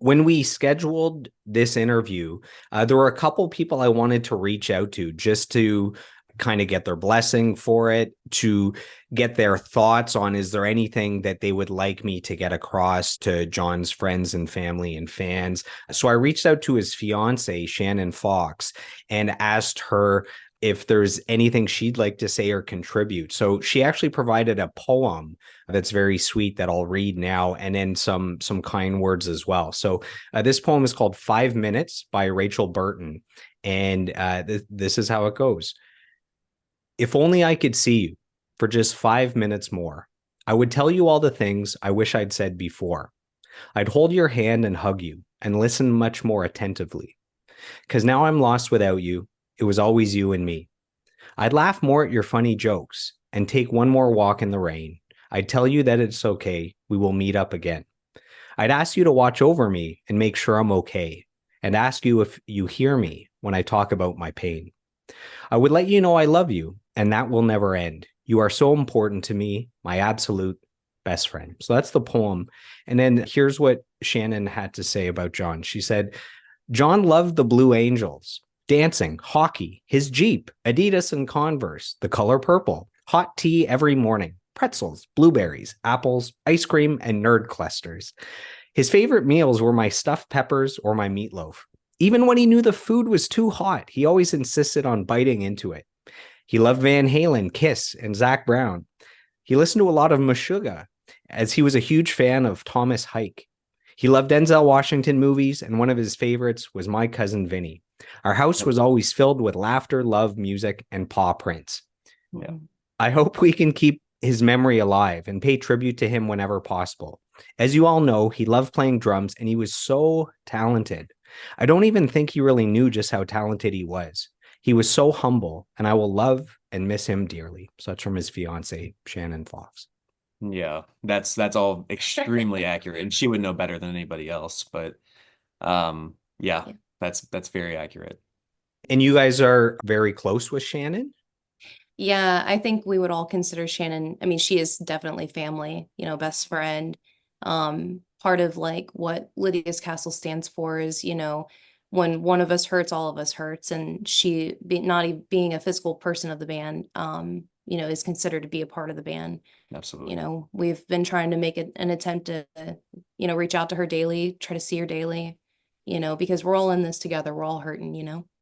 when we scheduled this interview, there were a couple people I wanted to reach out to just to kind of get their blessing for it, to get their thoughts on, is there anything that they would like me to get across to Jon's friends and family and fans? So I reached out to his fiance, Shannon Fox, and asked her if there's anything she'd like to say or contribute. So she actually provided a poem that's very sweet that I'll read now, and then some kind words as well. So this poem is called 5 Minutes by Rachel Burton, and this is how it goes. If only I could see you for just 5 minutes more, I would tell you all the things I wish I'd said before. I'd hold your hand and hug you and listen much more attentively. Because now I'm lost without you. It was always you and me. I'd laugh more at your funny jokes and take one more walk in the rain. I'd tell you that it's okay. We will meet up again. I'd ask you to watch over me and make sure I'm okay, and ask you if you hear me when I talk about my pain. I would let you know I love you, and that will never end. You are so important to me, my absolute best friend. So that's the poem. And then here's what Shannon had to say about Jon. She said, Jon loved the Blue Angels, dancing, hockey, his Jeep, Adidas and Converse, the color purple, hot tea every morning, pretzels, blueberries, apples, ice cream, and nerd clusters. His favorite meals were my stuffed peppers or my meatloaf. Even when he knew the food was too hot, he always insisted on biting into it. He loved Van Halen, Kiss, and Zach Brown. He listened to a lot of Meshuggah, as he was a huge fan of Thomas Hike. He loved Denzel Washington movies, and one of his favorites was My Cousin Vinny. Our house was always filled with laughter, love, music, and paw prints. Yeah. I hope we can keep his memory alive and pay tribute to him whenever possible. As you all know, he loved playing drums, and he was so talented. I don't even think he really knew just how talented he was. He was so humble, and I will love and miss him dearly. So that's from his fiance, Shannon Fox. Yeah, that's all extremely accurate, and she would know better than anybody else. But yeah, Yeah. that's very accurate. And you guys are very close with Shannon? Yeah, I think we would all consider Shannon, I mean, she is definitely family, best friend. Part of like what Lydia's Castle stands for is, when one of us hurts, all of us hurts. And she not being a physical person of the band, is considered to be a part of the band. Absolutely. We've been trying to make an attempt to, reach out to her daily, try to see her daily, because we're all in this together. We're all hurting.